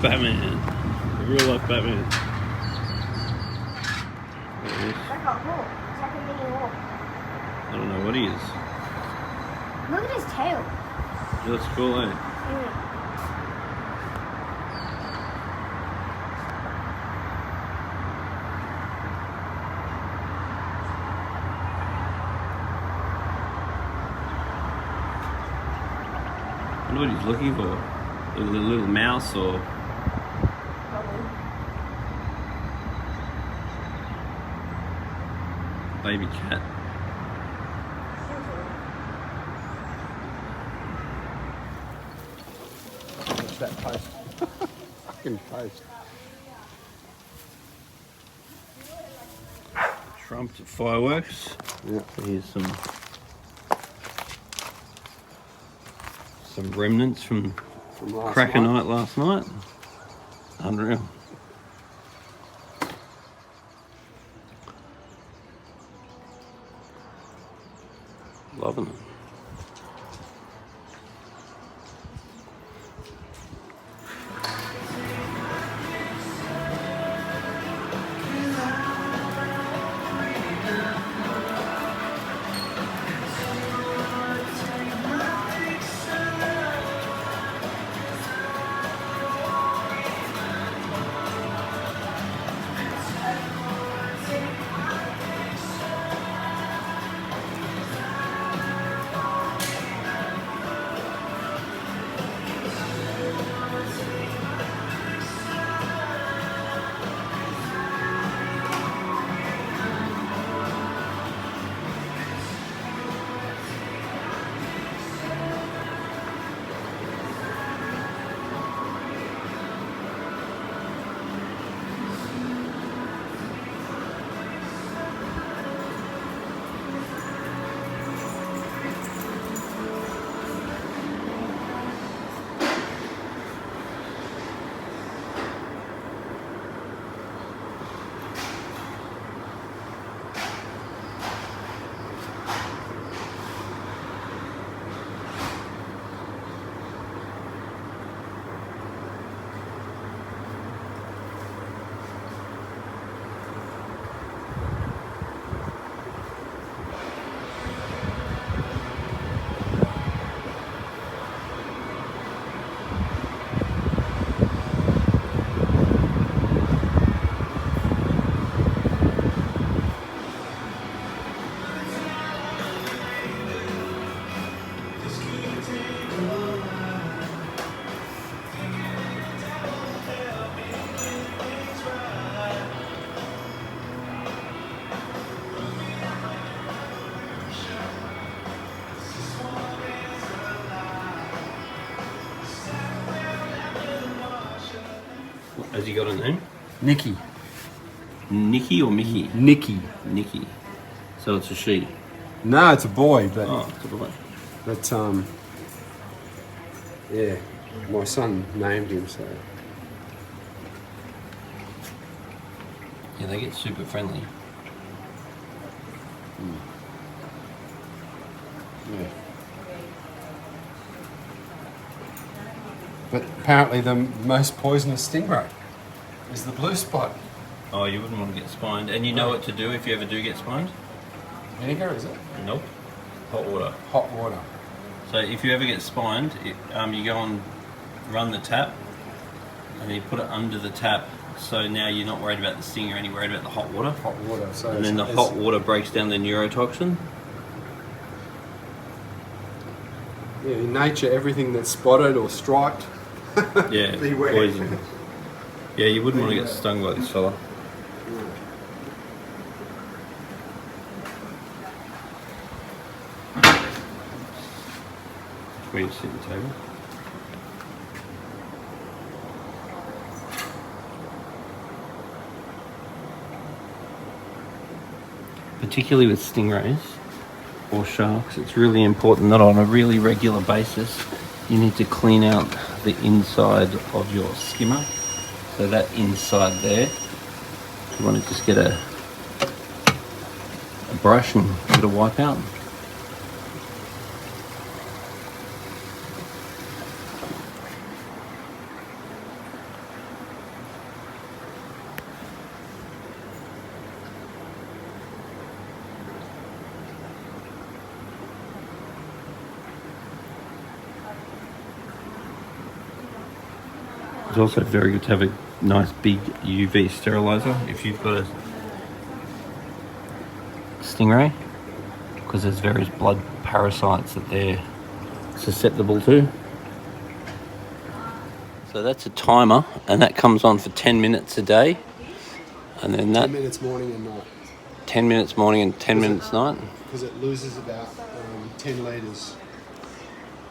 Batman. A real life Batman. It's like a hawk. It's like a mini hawk. I don't know what he is. Look at his tail. Yeah, that's cool, eh? I wonder what he's looking for. A little mouse or... baby cat. What's that post? Fucking post. Trumped fireworks. Yeah. Here's some remnants from cracker night last night. Unreal. Loving it. Has he got a name? Nikki. Nikki or Mickey? Nikki. Nikki. So it's a she. No, it's a boy, but Oh, it's a boy. yeah, my son named him so. Yeah, they get super friendly. Yeah. But apparently the most poisonous stingray is the blue spot. Oh, you wouldn't want to get spined. And you know what to do if you ever do get spined? Vinegar, is it? Nope. Hot water. Hot water. So if you ever get spined, you go and run the tap, and you put it under the tap. So now you're not worried about the sting, you're only worried about the hot water. Hot water. So And then the hot water breaks down the neurotoxin. Yeah, in nature, everything that's spotted or striped. Yeah, Beware. poison. Yeah, you wouldn't want to get stung by this fella. Where you sit at the table. Particularly with stingrays or sharks, it's really important that on a really regular basis you need to clean out the inside of your skimmer. So that inside there, you want to just get a brush and give it a wipe out. It's also very good to have a nice big UV sterilizer if you've got a stingray, because there's various blood parasites that they're susceptible to. So that's a timer, and that comes on for 10 minutes a day, and then that 10 minutes morning and night. 10 minutes morning and 10 minutes night. Because it loses about 10 litres.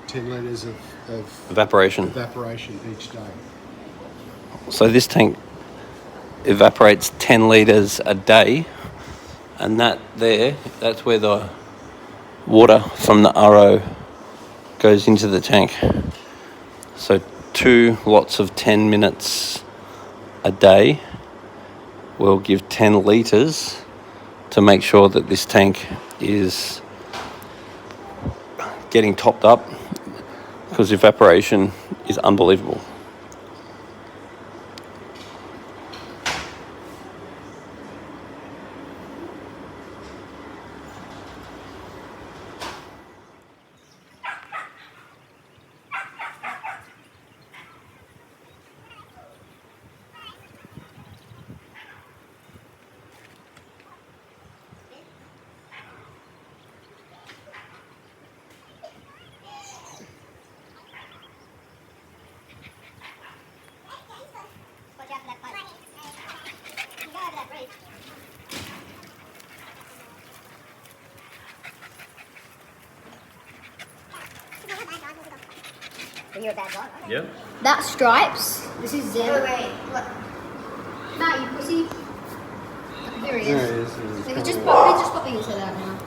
10 litres of Evaporation. evaporation each day. So this tank evaporates 10 litres a day, and that's where the water from the RO goes into the tank. So 2 lots of 10 minutes a day will give 10 litres to make sure that this tank is getting topped up, because evaporation is unbelievable. Watch out for that pipe. You go over that reef. You're a bad guy, right? Yep. That stripes. This is Zen. Wait. What? Matt, you pussy. Here he is. There he is. He's just popping his head out now.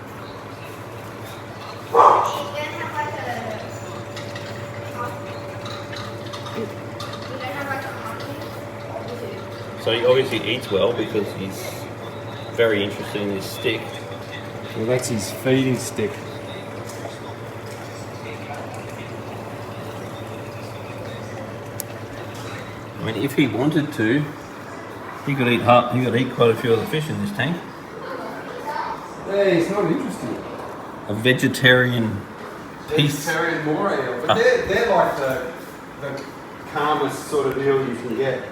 So he obviously eats well because he's very interested in his stick. Well, that's his feeding stick. I mean, if he wanted to, he could eat quite a few other fish in this tank. Yeah, he's not interested. A vegetarian piece. Vegetarian moray eel, but they're like the calmest sort of eel you can get.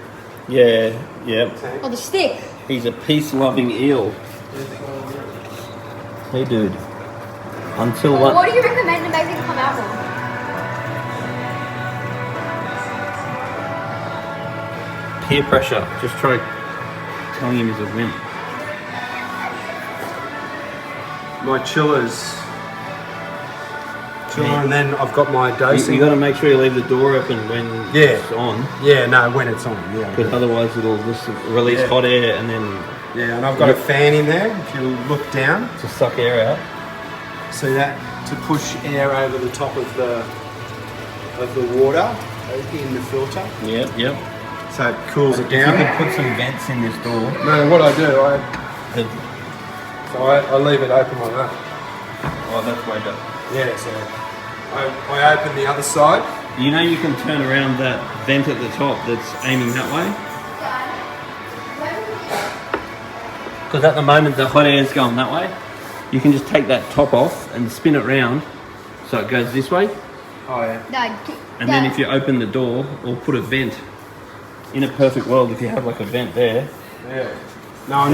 Yeah, yeah. Oh, the stick. He's a peace-loving eel. Hey, dude. Until What what? do you recommend to make him come out from? Peer pressure. Just try telling him he's a wimp. My chillers. And then I've got my dosing. You got to make sure you leave the door open when it's on. Yeah, no, when it's on, yeah. Because otherwise it'll just release hot air and then Yeah, and I've got a fan in there, if you look down. to suck air out. So that, to push air over the top of the water in the filter. Yep, yep. So it cools it If you down. could put some vents in this door. No, what I do, Oh, I leave it open like that. that's way better. Yeah, so I open the other side. You know you can turn around that vent at the top that's aiming that way? Because at the moment the hot air is going that way. You can just take that top off and spin it round so it goes this way. Oh yeah. And then if you open the door or put a vent, in a perfect world, if you have like a vent there. Yeah. No, I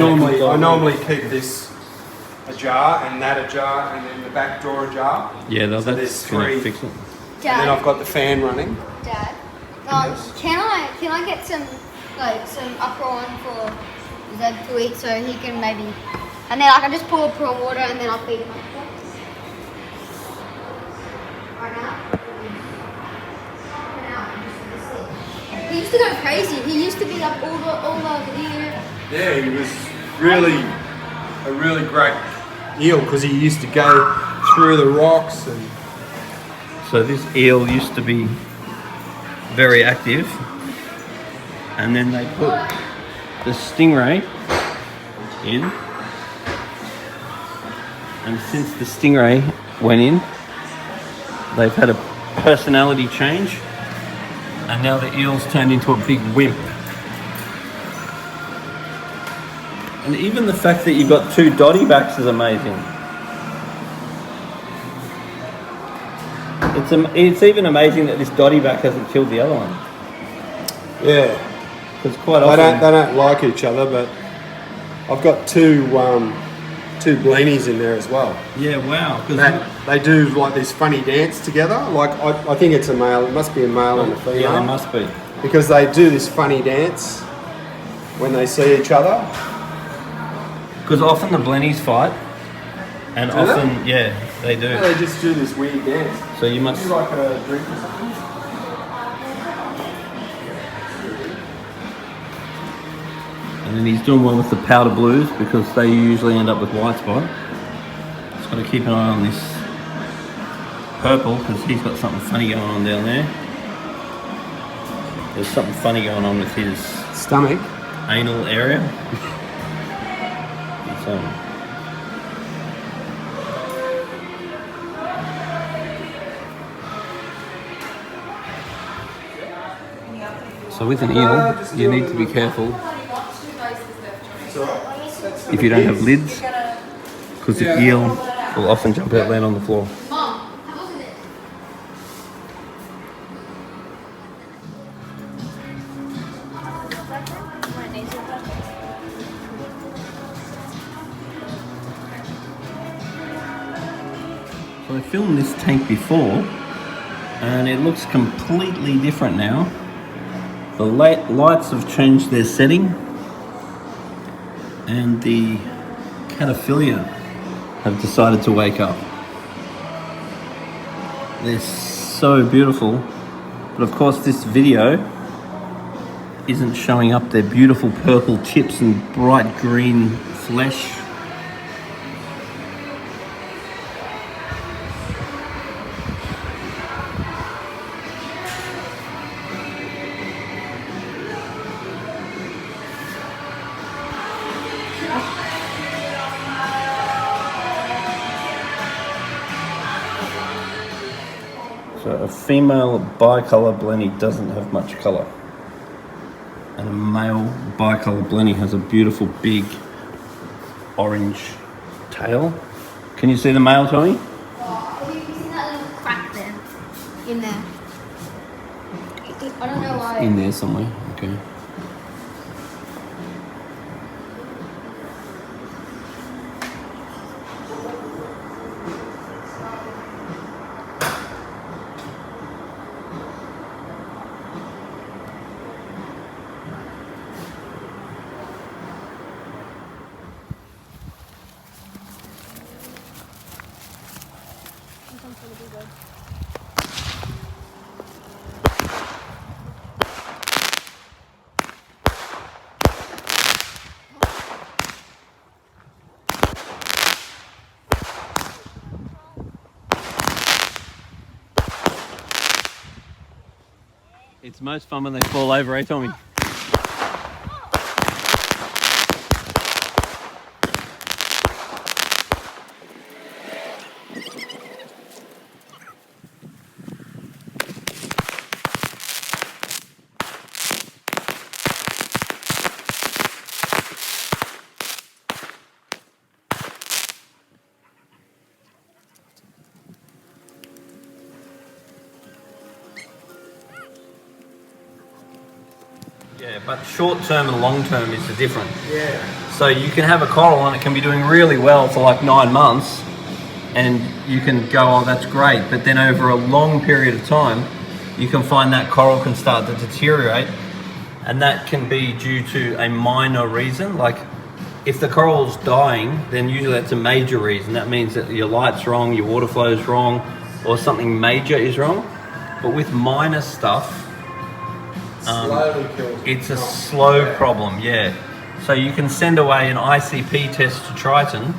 normally keep this ajar and that ajar and then the back door ajar. Yeah, So that's there's going to three. fix it. And then I've got the fan running. Dad, Yes. can I get some a prawn for Zeb to eat so he can maybe, and then I can just pour prawn water and then I'll feed him. Right now. He used to go crazy. He used to be up all over here. Yeah, he was really a really great eel because he used to go through the rocks and. So this eel used to be very active, and then they put the stingray in, and since the stingray went in, they've had a personality change, and now the eel's turned into a big wimp. And even the fact that you've got 2 dotty backs is amazing. It's even amazing that this dotty back hasn't killed the other one. Yeah. Because quite They often don't like each other, but I've got two bleenies in there as well. Yeah, wow. They do like this funny dance together. Like I think it's a male. It must be a male and a female. Yeah, they must be. Because they do this funny dance when they see each other. Because often the blennies fight, and Do often, yeah, they do. Yeah, they just do this weird dance. So you must. Would you like a drink or something? And then he's doing one with the powder blues because they usually end up with white spot. Just got to keep an eye on this purple because he's got something funny going on down there. There's something funny going on with his Stomach. anal area. So with an eel, you need to be careful if you don't have lids, because the eel will often jump out, land on the floor. Mom, have a look at this. So I filmed this tank before, and it looks completely different now. The lights have changed their setting, and the cataphilia have decided to wake up. They're so beautiful, but of course this video isn't showing up their beautiful purple tips and bright green flesh. So a female bicolour blenny doesn't have much colour, and a male bicolour blenny has a beautiful big orange tail. Can you see the male, Tony? Have you seen that little crack there? In there. I don't know why. In there somewhere, okay. It's most fun when they fall over, eh, Tommy? Yeah, but short term and long term is the difference. Yeah. So you can have a coral and it can be doing really well for like 9 months, and you can go, oh, that's great. But then over a long period of time, you can find that coral can start to deteriorate, and that can be due to a minor reason. Like if the coral's dying, then usually that's a major reason. That means that your light's wrong, your water flow is wrong, or something major is wrong. But with minor stuff, Slowly kills it. it's a slow problem, yeah. So you can send away an ICP test to Triton,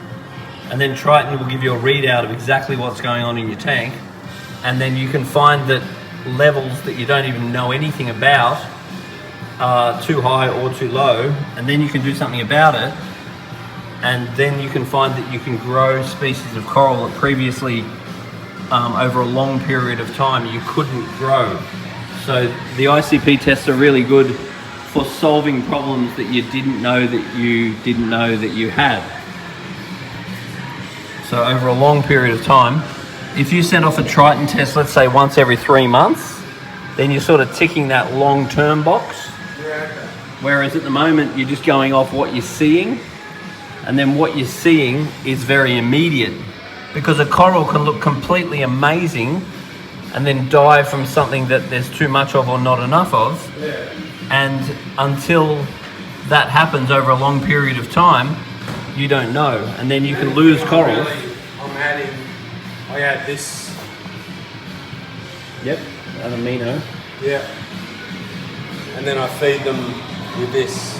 and then Triton will give you a readout of exactly what's going on in your tank, and then you can find that levels that you don't even know anything about are too high or too low, and then you can do something about it, and then you can find that you can grow species of coral that previously, over a long period of time, you couldn't grow. So the ICP tests are really good for solving problems that you didn't know that you had. So over a long period of time, if you send off a Triton test, let's say once every 3 months, then you're sort of ticking that long-term box. Whereas at the moment, you're just going off what you're seeing, and then what you're seeing is very immediate. Because a coral can look completely amazing and then die from something that there's too much of or not enough of. And until that happens over a long period of time, you don't know. And then you can lose corals. I add this. Yep, an amino. Yeah. And then I feed them with this.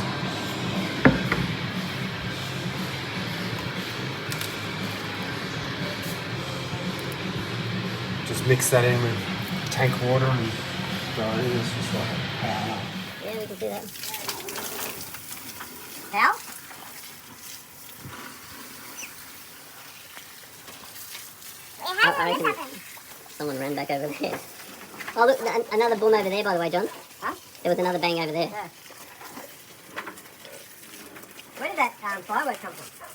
Just mix that in with tank water and throw it in. It's just like power. Yeah, we can do that. How? I reckon someone ran back over there. Oh, look, another boom over there, by the way, John. Huh? There was another bang over there. Yeah. Where did that firework come from?